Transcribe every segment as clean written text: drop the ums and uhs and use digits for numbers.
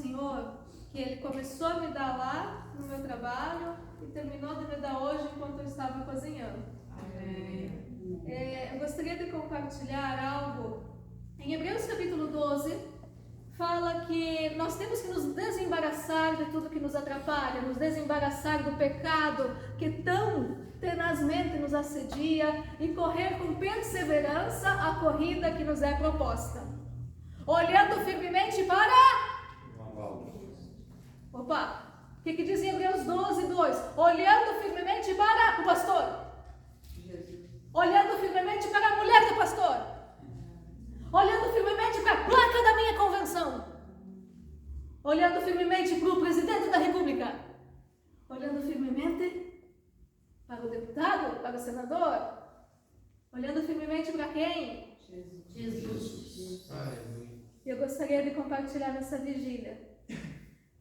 Senhor que Ele começou a me dar lá no meu trabalho e terminou de me dar hoje enquanto eu estava cozinhando. Amém. Eu gostaria de compartilhar algo. Em Hebreus capítulo 12, fala que nós temos que nos desembaraçar de tudo que nos atrapalha, nos desembaraçar do pecado que tão tenazmente nos assedia e correr com perseverança a corrida que nos é proposta. Olhando firmemente para... Opa! O que diz em Hebreus 12, 2? Olhando firmemente para o pastor. Olhando firmemente para a mulher do pastor. Olhando firmemente para a placa da minha convenção. Olhando firmemente para o presidente da república. Olhando firmemente para o deputado, para o senador. Olhando firmemente para quem? Jesus. Eu gostaria de compartilhar nessa vigília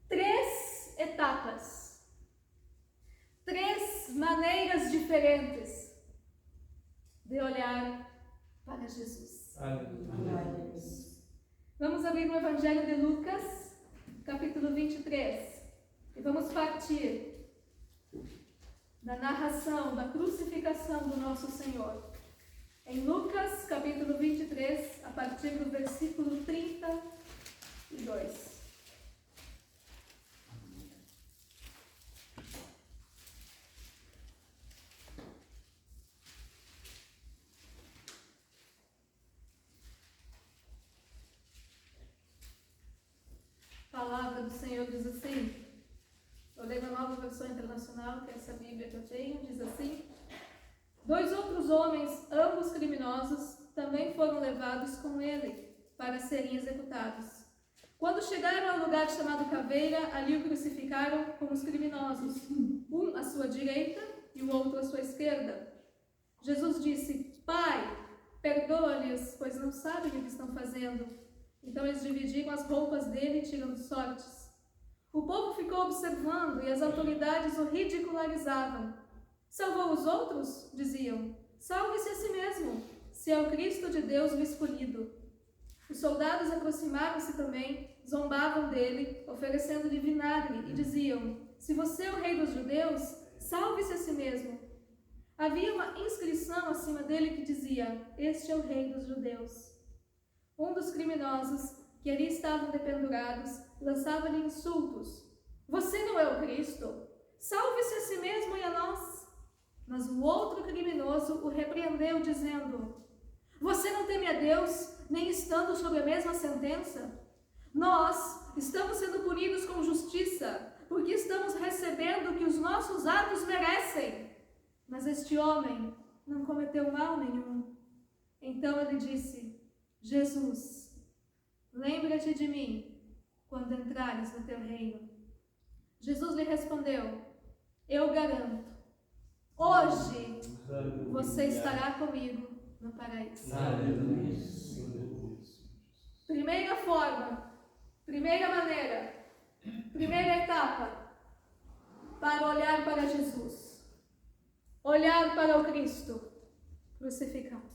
3 etapas, 3 maneiras diferentes de olhar para Jesus. Aleluia. Vamos abrir no Evangelho de Lucas, capítulo 23, e vamos partir da narração da crucificação do nosso Senhor. Em Lucas, capítulo 23, a partir do versículo 32. A palavra do Senhor diz assim, eu leio a Nova Versão Internacional, que é essa Bíblia que eu tenho, diz assim: 2 outros homens, ambos criminosos, também foram levados com ele para serem executados. Quando chegaram ao lugar chamado Caveira, ali o crucificaram com os criminosos, um à sua direita e o outro à sua esquerda. Jesus disse: Pai, perdoa-lhes, pois não sabem o que estão fazendo. Então eles dividiram as roupas dele, tirando sortes. O povo ficou observando e as autoridades o ridicularizavam. Salvou os outros? Diziam. Salve-se a si mesmo, se é o Cristo de Deus o escolhido. Os soldados aproximaram-se também, zombavam dele, oferecendo-lhe vinagre, e diziam: Se você é o rei dos judeus, salve-se a si mesmo. Havia uma inscrição acima dele que dizia: Este é o rei dos judeus. Um dos criminosos, que ali estavam dependurados, lançava-lhe insultos. Você não é o Cristo? Salve-se a si mesmo e a nós. Mas o outro criminoso o repreendeu, dizendo: Você não teme a Deus, nem estando sob a mesma sentença? Nós estamos sendo punidos com justiça, porque estamos recebendo o que os nossos atos merecem. Mas este homem não cometeu mal nenhum. Então ele disse: Jesus, lembra-te de mim quando entrares no teu reino. Jesus lhe respondeu: Eu garanto, hoje você estará comigo no paraíso. Primeira forma, primeira maneira, primeira etapa para olhar para Jesus. Olhar para o Cristo crucificado.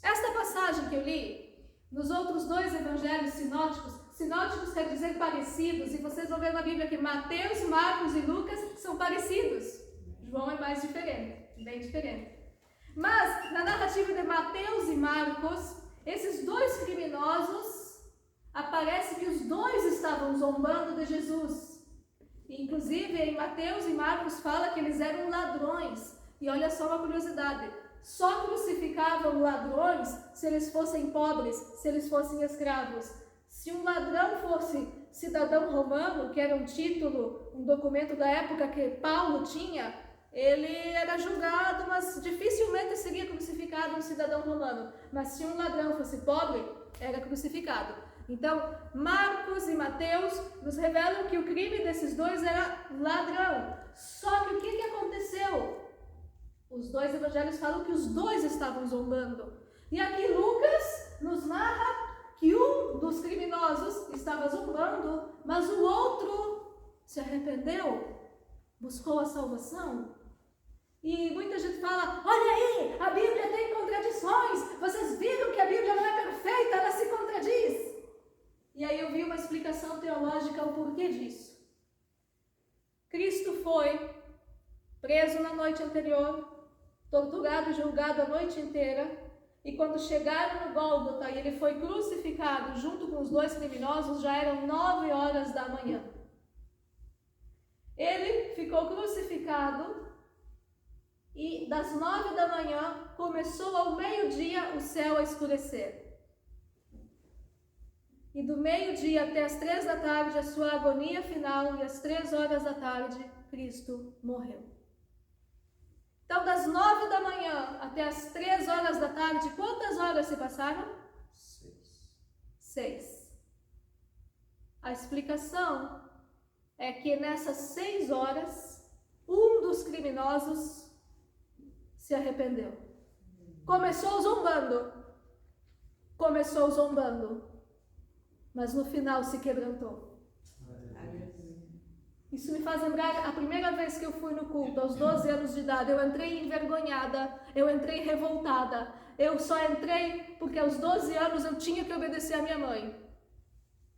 Esta passagem que eu li, nos outros 2 evangelhos sinóticos quer dizer parecidos, e vocês vão ver na Bíblia que Mateus, Marcos e Lucas são parecidos. João é mais diferente, bem diferente. Mas, na narrativa de Mateus e Marcos, esses 2 criminosos, aparece que os 2 estavam zombando de Jesus. Inclusive, em Mateus e Marcos fala que eles eram ladrões. E olha só uma curiosidade: só crucificavam ladrões se eles fossem pobres, se eles fossem escravos. Se um ladrão fosse cidadão romano, que era um título, um documento da época que Paulo tinha, ele era julgado, mas dificilmente seria crucificado um cidadão romano. Mas se um ladrão fosse pobre, era crucificado. Então, Marcos e Mateus nos revelam que o crime desses 2 era ladrão. Só que o que aconteceu? Os 2 evangelhos falam que os 2 estavam zombando. E aqui Lucas nos narra que um dos criminosos estava zombando, mas o outro se arrependeu, buscou a salvação. E muita gente fala: olha aí, a Bíblia tem contradições. Vocês viram que a Bíblia não é perfeita, ela se contradiz. E aí eu vi uma explicação o porquê disso. Cristo foi preso na noite anterior, torturado e julgado a noite inteira, e quando chegaram no Gólgota e ele foi crucificado junto com os dois criminosos, já eram 9 horas da manhã. Ele ficou crucificado e das 9 da manhã começou ao meio-dia o céu a escurecer. E do meio-dia até as 3 da tarde, a sua agonia final, e às 3 horas da tarde, Cristo morreu. Então, das 9 da manhã até as 3 horas da tarde, quantas horas se passaram? 6. A explicação é que nessas 6 horas, um dos criminosos se arrependeu. Começou zombando, mas no final se quebrantou. Isso me faz lembrar a primeira vez que eu fui no culto, aos 12 anos de idade. Eu entrei envergonhada, eu entrei revoltada. Eu só entrei porque aos 12 anos eu tinha que obedecer a minha mãe.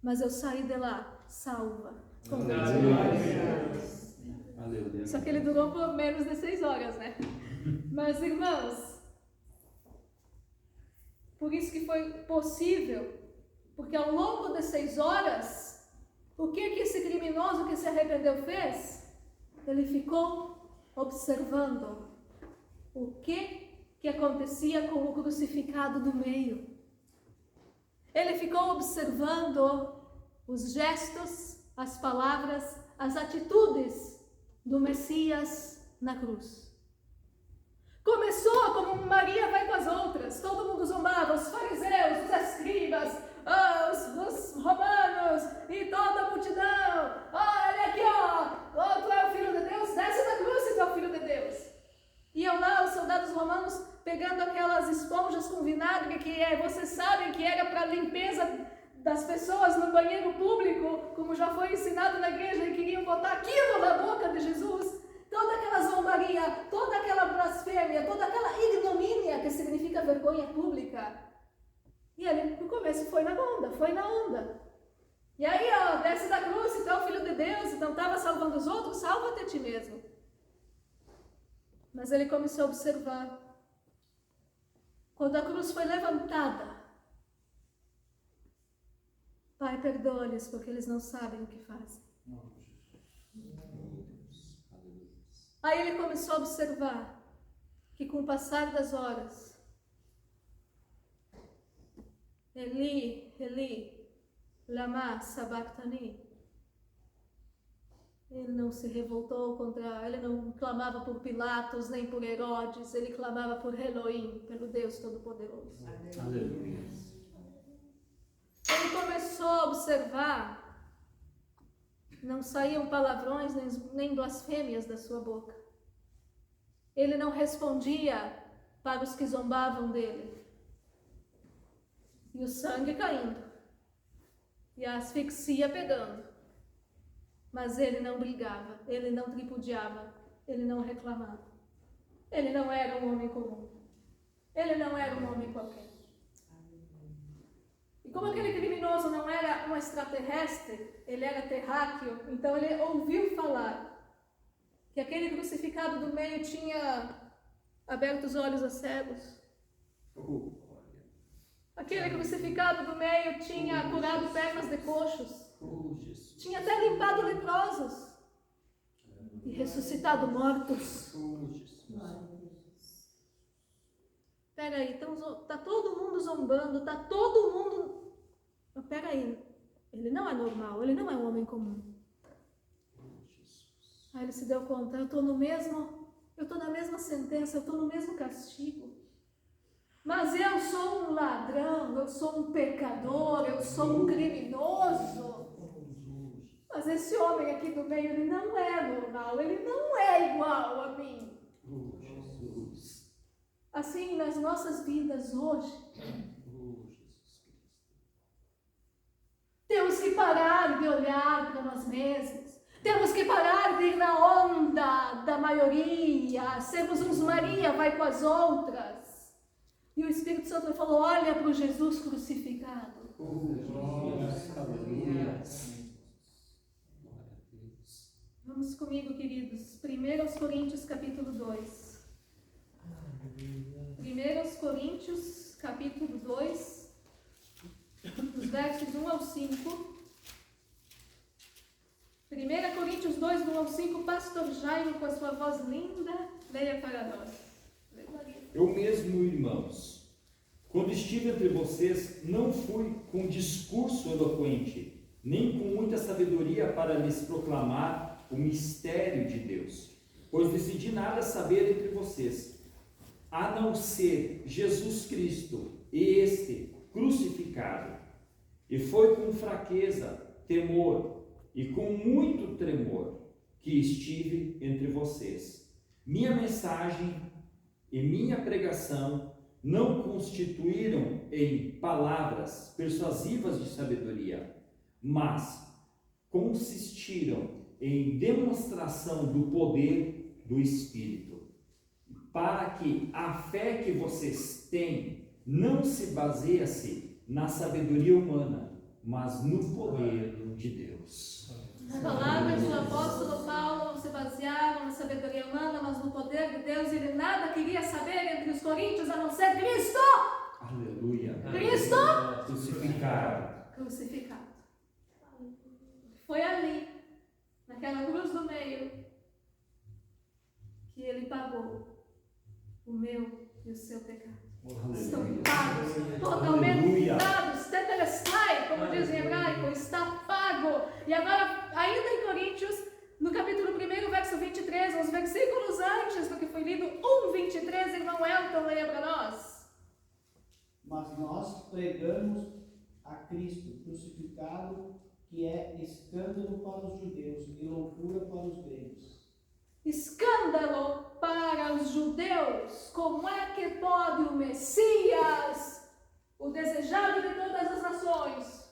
Mas eu saí de lá salva. Só que ele durou por menos de 6 horas, né? Mas, irmãos, por isso que foi possível, porque ao longo de 6 horas, o que esse criminoso que se arrependeu fez? Ele ficou observando o que acontecia com o crucificado do meio. Ele ficou observando os gestos, as palavras, as atitudes do Messias na cruz. Começou como Maria vai com as outras, todo mundo zombava, os fariseus, os escribas, os romanos e toda a multidão. Olha aqui, ó, tu é o Filho de Deus, desce da cruz se tu é o Filho de Deus. Iam lá os soldados romanos pegando aquelas esponjas com vinagre vocês sabem que era para limpeza das pessoas no banheiro público, como já foi ensinado na igreja, e queriam botar aquilo na boca de Jesus. Toda aquela zombaria, toda aquela blasfêmia, toda aquela ignomínia, que significa vergonha pública. E ele, no começo, foi na onda. E aí, desce da cruz, se tu é o Filho de Deus, então estava salvando os outros, salva-te a ti mesmo. Mas ele começou a observar. Quando a cruz foi levantada, Pai, perdoa-lhes, porque eles não sabem o que fazem. Aí ele começou a observar que com o passar das horas, Eli, Eli, lama sabachthani, ele não se revoltou ele não clamava por Pilatos, nem por Herodes, ele clamava por Elohim, pelo Deus Todo-Poderoso. Aleluia. Ele começou a observar, não saíam palavrões nem blasfêmias da sua boca. Ele não respondia para os que zombavam dele. E o sangue caindo. E a asfixia pegando. Mas ele não brigava, ele não tripudiava, ele não reclamava. Ele não era um homem comum. Ele não era um homem qualquer. E como aquele criminoso não era um extraterrestre, ele era terráqueo, então ele ouviu falar que aquele crucificado do meio tinha aberto os olhos a cegos. Aquele crucificado do meio tinha curado pernas de coxos. Tinha até limpado leprosos. E ressuscitado mortos. Peraí, então tá todo mundo zombando, tá todo mundo... Mas peraí, ele não é normal, ele não é um homem comum. Aí ele se deu conta, eu tô na mesma sentença, eu tô no mesmo castigo. Mas eu sou um ladrão, eu sou um pecador, eu sou um criminoso. Mas esse homem aqui do meio, ele não é normal, ele não é igual a mim. Assim, nas nossas vidas hoje, temos que parar de olhar para nós mesmos. Temos que parar de ir na onda da maioria, sermos uns Maria, vai com as outras. E o Espírito Santo falou, olha para o Jesus crucificado. Vamos comigo, queridos. 1 Coríntios, capítulo 2. 1 Coríntios, capítulo 2, os versos 1 ao 5. 1 Coríntios 2, do 1 ao 5, pastor Jairo, com a sua voz linda, leia para nós. Eu mesmo, irmãos, quando estive entre vocês, não fui com discurso eloquente, nem com muita sabedoria para lhes proclamar o mistério de Deus, pois decidi nada saber entre vocês, a não ser Jesus Cristo e este crucificado. E foi com fraqueza, temor e com muito tremor que estive entre vocês. Minha mensagem e minha pregação não constituíram em palavras persuasivas de sabedoria, mas consistiram em demonstração do poder do Espírito, para que a fé que vocês têm não se baseie-se na sabedoria humana, mas no poder de Deus. As palavras do apóstolo Paulo não se baseavam na sabedoria humana, mas no poder de Deus. Ele nada queria saber entre os coríntios a não ser Cristo. Aleluia. Cristo Crucificado. crucificado. Foi ali, naquela cruz do meio, que ele pagou o meu e o seu pecado. Estão pagos, totalmente quitados, tetelestai, como diz em hebraico, está pago. E agora, ainda em Coríntios, no capítulo 1, verso 23, uns versículos antes do que foi lido, 1:23, irmão Elton, leia para nós. Mas nós pregamos a Cristo crucificado, que é escândalo para os judeus e loucura para os gregos. Escândalo para os judeus. Como é que pode o Messias, o desejado de todas as nações,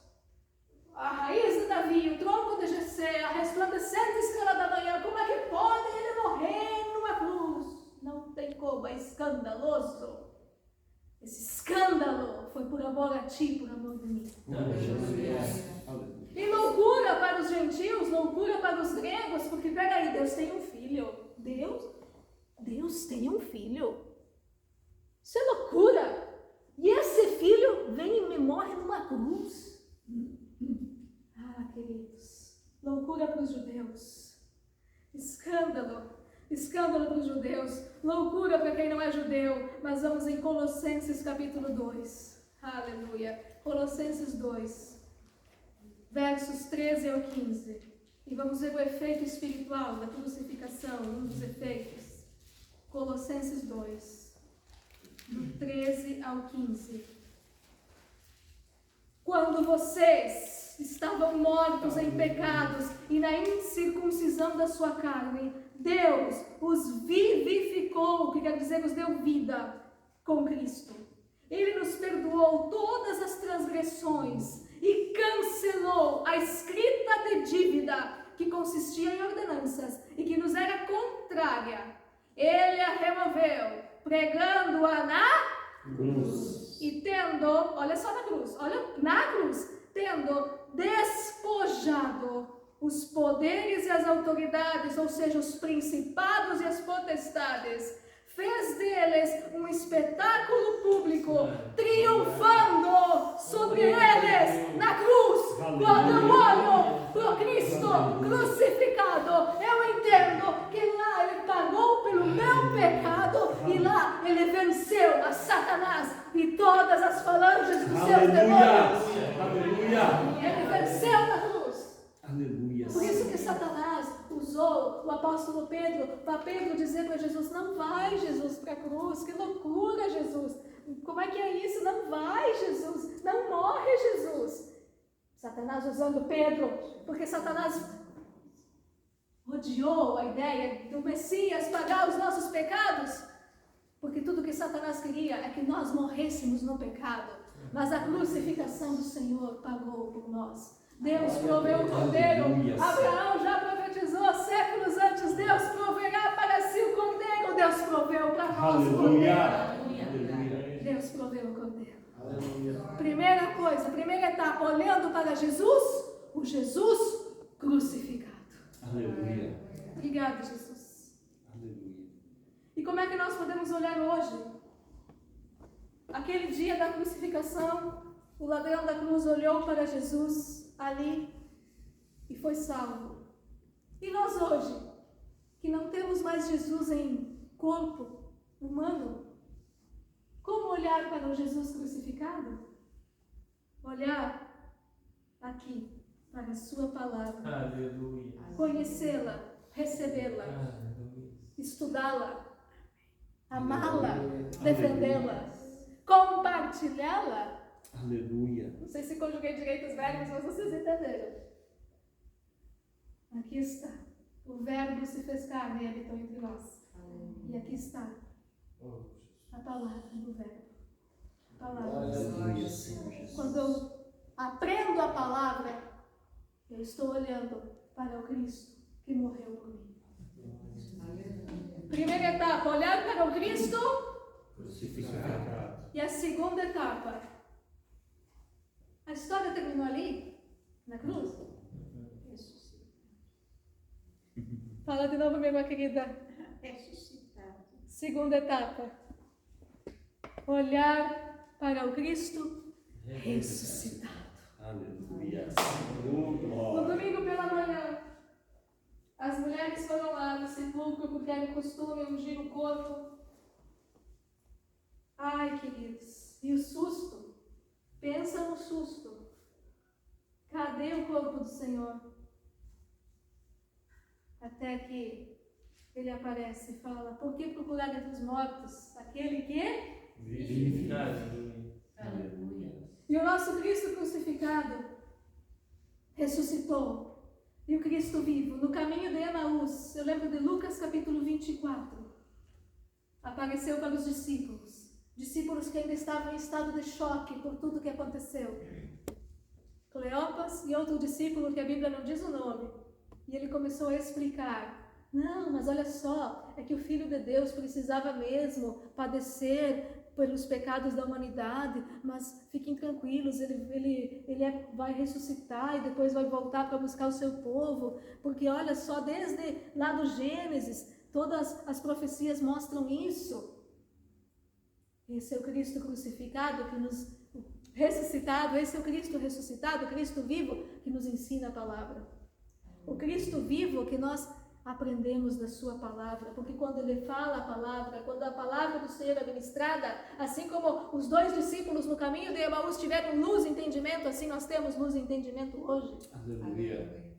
a raiz de Davi, o tronco de Jessé, a resplandecente estrela da manhã, como é que pode ele morrer numa cruz? Não tem como, é escandaloso. Esse escândalo foi por amor a ti, por amor de mim. E loucura para os gentios, loucura para os gregos, porque pega aí, Deus tem um filho. Deus tem um filho. Isso é loucura. E esse filho vem e me morre numa cruz. Ah, queridos, loucura para os judeus. Escândalo para os judeus. Loucura para quem não é judeu. Mas vamos em Colossenses capítulo 2. Aleluia. Colossenses 2. Versos 13 ao 15. E vamos ver o efeito espiritual da crucificação, um dos efeitos. Colossenses 2, do 13 ao 15. Quando vocês estavam mortos em pecados e na incircuncisão da sua carne, Deus os vivificou, que quer dizer, os deu vida com Cristo. Ele nos perdoou todas as transgressões e cancelou a escrita de dívida que consistia em ordenanças e que nos era contrária. Ele a removeu, pregando-a na cruz. E tendo, olha só na cruz, tendo despojado os poderes e as autoridades, ou seja, os principados e as potestades, fez deles um espetáculo público, triunfando sobre eles na cruz. Quando eu olho para o Cristo crucificado, eu entendo que lá ele pagou pelo meu pecado e lá ele venceu a Satanás e todas as falanges dos seus demônios. Ele venceu na cruz. Aleluia. Por isso que Satanás usou o apóstolo Pedro para Pedro dizer para Jesus: não vai, Jesus, para a cruz, que loucura, Jesus, como é que é isso? Não vai, Jesus, não morre, Jesus. Satanás usando Pedro, porque Satanás odiou a ideia do Messias pagar os nossos pecados, porque tudo que Satanás queria é que nós morrêssemos no pecado, mas a crucificação do Senhor pagou por nós. Deus proveu o cordeiro. Abraão já profetizou séculos antes: Deus proverá para si o cordeiro. Deus proveu para nós o cordeiro. Deus proveu o cordeiro. Primeira coisa, primeira etapa, olhando para Jesus, o Jesus crucificado. Aleluia. Obrigada, Jesus. Aleluia. E como é que nós podemos olhar hoje? Aquele dia da crucificação, o ladrão da cruz olhou para Jesus ali e foi salvo. E nós hoje, que não temos mais Jesus em corpo humano, como olhar para o Jesus crucificado? Olhar aqui para a sua palavra. Aleluia. Conhecê-la, recebê-la, Aleluia. estudá-la, amá-la, defendê-la, compartilhá-la. Aleluia. Não sei se conjuguei direito os verbos, mas vocês entenderam. Aqui está. O verbo se fez carne e habitou entre nós. E aqui está a palavra do verbo. A palavra do Senhor. Aleluia, Senhor Jesus. Quando eu aprendo a palavra, eu estou olhando para o Cristo que morreu por mim. Primeira etapa, olhar para o Cristo. Crucificado. E a segunda etapa, a história terminou ali, na cruz? Fala de novo, minha irmã querida. Ressuscitado. Segunda etapa, olhar para o Cristo ressuscitado. Aleluia. No domingo pela manhã, as mulheres foram lá no sepulcro porque era o costume ungir o corpo. Ai, queridos, e o susto? Pensa no susto. Cadê o corpo do Senhor? Até que ele aparece e fala: por que procurar entre os mortos aquele que Vive. Aleluia. Aleluia. E o nosso Cristo crucificado ressuscitou. E o Cristo vivo, no caminho de Emaús, eu lembro de Lucas capítulo 24, apareceu para os discípulos. Discípulos que ainda estavam em estado de choque por tudo que aconteceu. Cleopas e outro discípulo que a Bíblia não diz o nome. E ele começou a explicar: não, mas olha só, é que o Filho de Deus precisava mesmo padecer pelos pecados da humanidade, mas fiquem tranquilos, ele vai ressuscitar e depois vai voltar para buscar o seu povo, porque olha só, desde lá do Gênesis, todas as profecias mostram isso. Esse é o Cristo crucificado que nos ressuscitado, esse é o Cristo ressuscitado, o Cristo vivo que nos ensina a palavra. O Cristo vivo que nós aprendemos da sua palavra, porque quando ele fala a palavra, quando a palavra do Senhor é ministrada, assim como os dois discípulos no caminho de Emaús tiveram luz e entendimento, assim nós temos luz e entendimento hoje. Aleluia.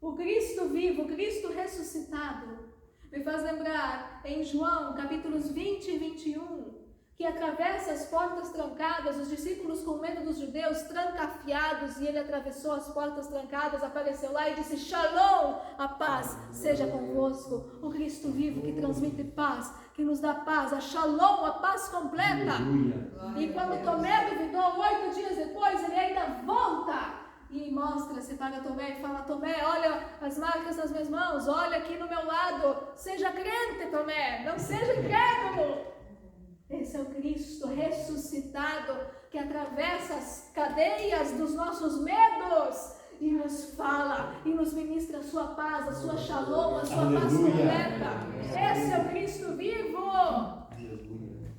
O Cristo vivo, o Cristo ressuscitado, me faz lembrar em João, capítulos 20 e 21, que atravessa as portas trancadas, os discípulos com medo dos judeus, trancafiados, e ele atravessou as portas trancadas, apareceu lá e disse: Shalom, a paz seja convosco. O Cristo vivo que transmite paz, que nos dá paz, a Shalom, a paz completa. Aleluia. E quando Tomé duvidou, 8 dias depois, ele ainda volta e mostra-se para Tomé e fala: Tomé, olha as marcas nas minhas mãos, olha aqui no meu lado, seja crente, Tomé, não seja incrédulo. Esse é o Cristo ressuscitado que atravessa as cadeias dos nossos medos e nos fala e nos ministra a sua paz, a sua shalom, a sua paz completa. Esse é o Cristo vivo. Aleluia.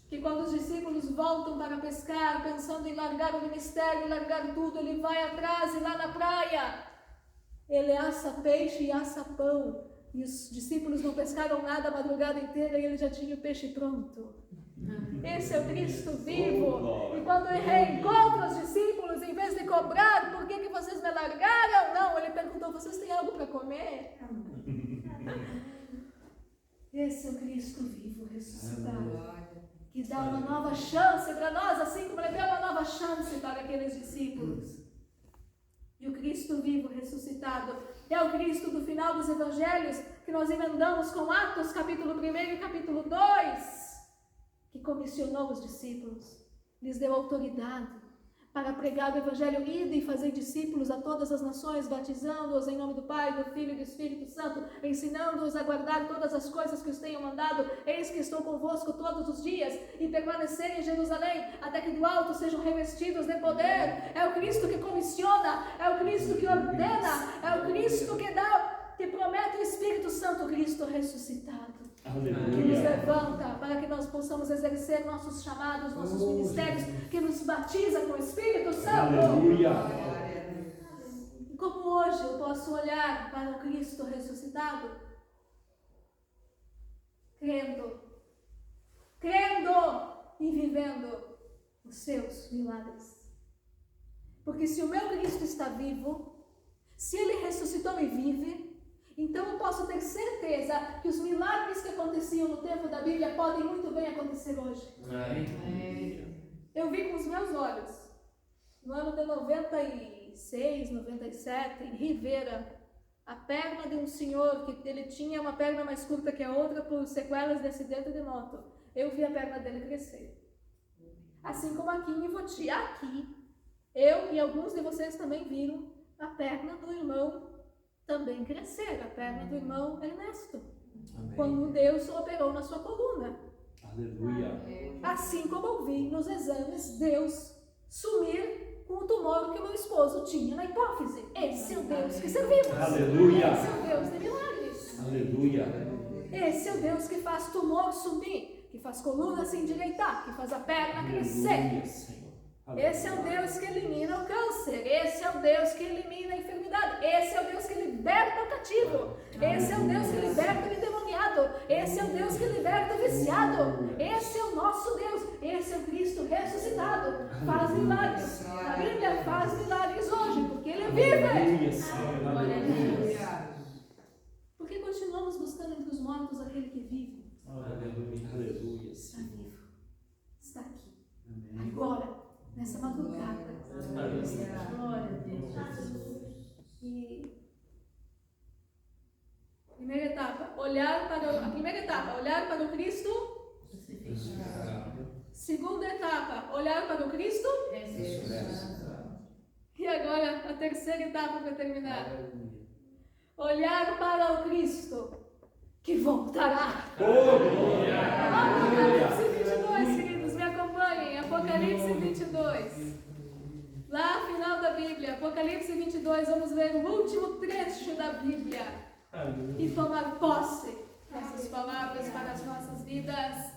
Que quando os discípulos voltam para pescar, pensando em largar o ministério, largar tudo, ele vai atrás e lá na praia ele assa peixe e assa pão. E os discípulos não pescaram nada a madrugada inteira e ele já tinha o peixe pronto. Esse é o Cristo vivo. E quando ele reencontra os discípulos, em vez de cobrar, por que vocês me largaram? Não, ele perguntou: vocês têm algo para comer? Esse é o Cristo vivo, ressuscitado, que dá uma nova chance para nós, assim como ele deu uma nova chance para aqueles discípulos. E o Cristo vivo, ressuscitado, é o Cristo do final dos Evangelhos, que nós emendamos com Atos, capítulo 1 e capítulo 2, que comissionou os discípulos, lhes deu autoridade para pregar o Evangelho, ide e fazer discípulos a todas as nações, batizando-os em nome do Pai, do Filho e do Espírito Santo, ensinando-os a guardar todas as coisas que os tenho mandado. Eis que estou convosco todos os dias, e permanecer em Jerusalém, até que do alto sejam revestidos de poder. É o Cristo que comissiona, é o Cristo que ordena, é o Cristo que que promete o Espírito Santo Cristo ressuscitado, que nos Aleluia. levanta para que nós possamos exercer nossos chamados, nossos ministérios, que nos batiza com o Espírito Santo. Aleluia. E como hoje eu posso olhar para o Cristo ressuscitado? Crendo e vivendo os seus milagres. Porque se o meu Cristo está vivo, se Ele ressuscitou e vive, então eu posso ter certeza que os milagres que aconteciam no tempo da Bíblia podem muito bem acontecer hoje. Eu vi com os meus olhos, no ano de 96, 97, em Rivera, a perna de um senhor que ele tinha uma perna mais curta que a outra por sequelas de acidente de moto. Eu vi a perna dele crescer. Assim como aqui em Ivoti, aqui, eu e alguns de vocês também viram a perna do irmão também crescer, a perna do irmão Ernesto, quando Deus operou na sua coluna. Aleluia. Assim como eu vi nos exames Deus sumir com o tumor que meu esposo tinha na hipófise. Esse é o Deus que servimos. Aleluia. Esse é o Deus de milagres. Aleluia. Esse é o Deus que faz tumor sumir, que faz coluna se endireitar, que faz a perna crescer. Aleluia, Senhor. Esse é o Deus que elimina o câncer. Esse é o Deus que elimina a enfermidade. Esse é o Deus que liberta o cativo. Esse é o Deus que liberta o endemoniado. Esse é o Deus que liberta o viciado. Esse é o nosso Deus. Esse é o Cristo ressuscitado. Faz milagres. A Bíblia faz milagres hoje, porque Ele vive. Aleluia, Senhor. Aleluia. Porque continuamos buscando entre os mortos aquele que vive. Aleluia. Está vivo. Está aqui. Agora. Nessa madrugada. Glória a Deus. E a primeira etapa, olhar para o Cristo. Segunda etapa, olhar para o Cristo. E agora a terceira etapa para terminar. Olhar para o Cristo que voltará. Apocalipse 22, queridos, me acompanhem. Apocalipse 22. Lá, final da Bíblia, Apocalipse 22, vamos ver o último trecho da Bíblia e tomar posse dessas palavras para as nossas vidas.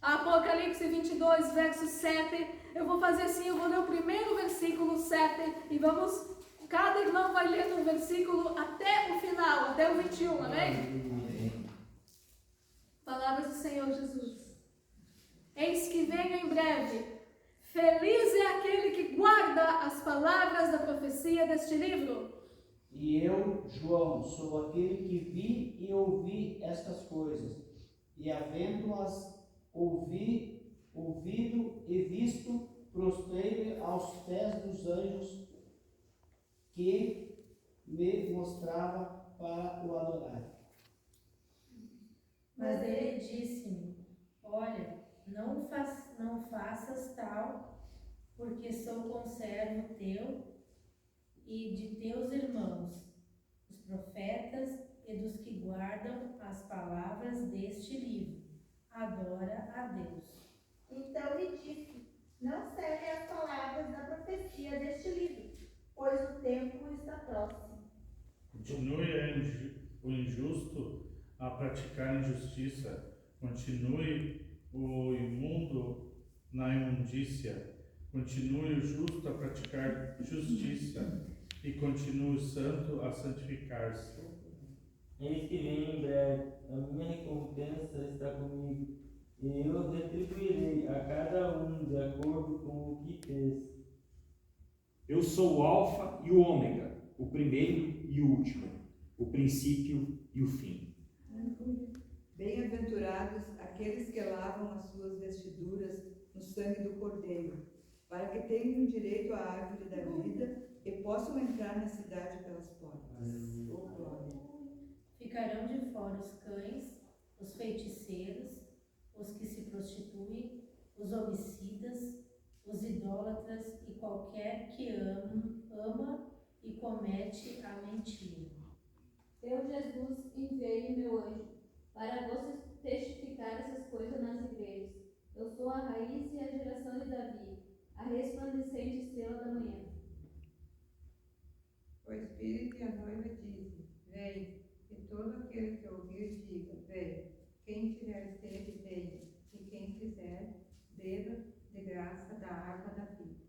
Apocalipse 22, verso 7. Eu vou fazer assim, eu vou ler o primeiro versículo 7 e vamos, cada irmão vai ler um versículo até o final, até o 21, amém? Palavras do Senhor Jesus. Eis que venho em breve. Feliz é aquele que guarda as palavras da profecia deste livro. E eu, João, sou aquele que vi e ouvi estas coisas, e havendo-as ouvido e visto, prostrei-me aos pés dos anjos que me mostrava para o adorar. Mas ele disse-me: olha, não faças tal, porque sou conservo teu e de teus irmãos, os profetas e dos que guardam as palavras deste livro. Adora a Deus. Então lhe disse: não servem as palavras da profecia deste livro, pois o tempo está próximo. Continue o injusto a praticar injustiça, continue o imundo na imundícia, continue o justo a praticar justiça e continue o santo a santificar-se. Eis que venho em breve, a minha recompensa está comigo, e eu retribuirei a cada um de acordo com o que fez. Eu sou o Alfa e o Ômega, o primeiro e o último, o princípio e o fim. Bem-aventurados aqueles que lavam as suas vestiduras no sangue do Cordeiro, para que tenham direito à árvore da vida e possam entrar na cidade pelas portas. Oh, glória! Ficarão de fora os cães, os feiticeiros, os que se prostituem, os homicidas, os idólatras e qualquer que ama e comete a mentira. Eu, Jesus, enviei o meu anjo para vos testificar essas coisas nas igrejas. Eu sou a raiz e a geração de Davi, a resplandecente estrela da manhã. O Espírito e a noiva dizem: vem. todo aquele que ouvir, diga: vem. Quem tiver sede, venha. E quem quiser, beba de graça da água da vida.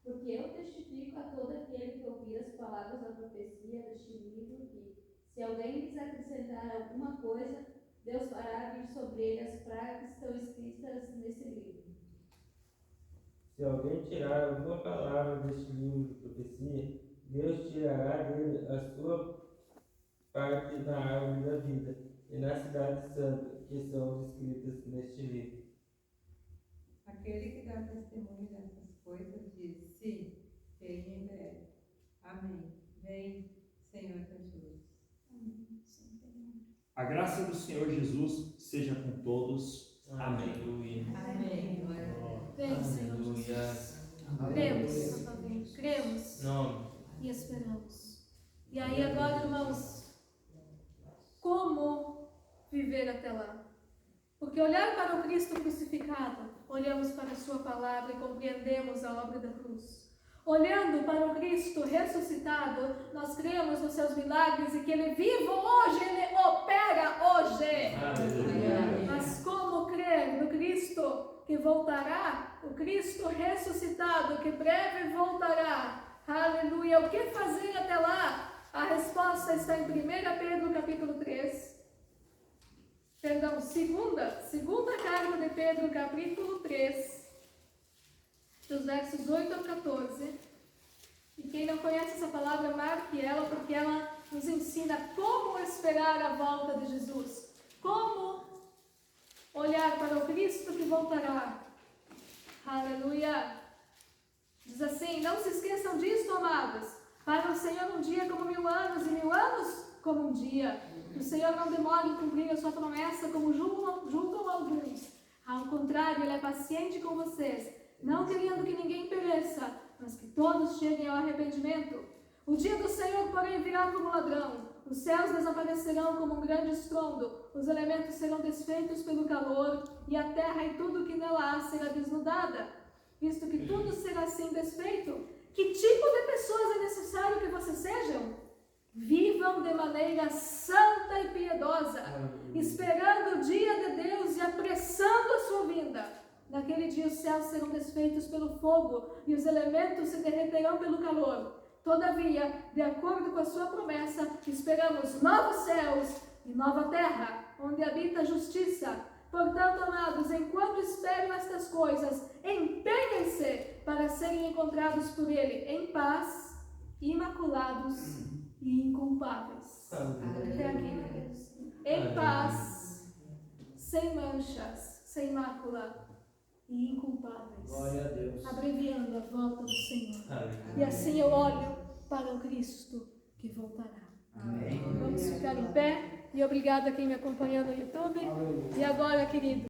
Porque eu testifico a todo aquele que ouvir as palavras da profecia deste livro que, se alguém lhes acrescentar alguma coisa, Deus fará vir sobre ele as pragas que estão escritas nesse livro. Se alguém tirar alguma palavra deste livro de profecia, Deus tirará dele a sua parte na árvore da vida e na cidade santa, que são descritas neste livro. Aquele que dá testemunho dessas coisas diz: sim, vem em breve. Amém. Vem, Senhor Jesus. A graça do Senhor Jesus seja com todos. Amém. Amém. Vem, Senhor Jesus. Cremos, novamente. Cremos e esperamos. E aí agora, irmãos, como viver até lá? Porque olhar para o Cristo crucificado, olhamos para a sua palavra e compreendemos a obra da cruz. Olhando para o Cristo ressuscitado, nós cremos nos seus milagres e que Ele é vivo hoje, Ele opera hoje. Mas como crer no Cristo que voltará, o Cristo ressuscitado que breve voltará? Aleluia! O que fazer até lá? A resposta está em 1 Pedro capítulo 3. Perdão, segunda carta de Pedro capítulo 3. Dos versos 8 ao 14. E quem não conhece essa palavra, marque ela, porque ela nos ensina como esperar a volta de Jesus. Como olhar para o Cristo que voltará. Aleluia! Diz assim: não se esqueçam disto, amados. Para o Senhor um dia como 1000 anos, e 1000 anos como um dia. O Senhor não demora em cumprir a sua promessa, como julgam alguns. Ao contrário, Ele é paciente com vocês, não querendo que ninguém pereça, mas que todos cheguem ao arrependimento. O dia do Senhor, porém, virá como ladrão. Os céus desaparecerão como um grande estrondo, os elementos serão desfeitos pelo calor, e a terra e tudo que nela há será desnudada. Visto que tudo será assim desfeito, que tipo de pessoas é necessário que vocês sejam? Vivam de maneira santa e piedosa, esperando o dia de Deus e apressando a sua vinda. Naquele dia os céus serão desfeitos pelo fogo e os elementos se derreterão pelo calor. Todavia, de acordo com a sua promessa, esperamos novos céus e nova terra, onde habita a justiça. Portanto, amados, enquanto esperam estas coisas, empenhem-se para serem encontrados por Ele em paz, imaculados e inculpáveis. Até aqui, queridos. Em paz, sem manchas, sem mácula e inculpáveis. Glória a Deus. Abreviando a volta do Senhor. E assim eu olho para o Cristo que voltará. Amém. Vamos ficar em pé. E obrigada a quem me acompanhou no YouTube. E agora, querido,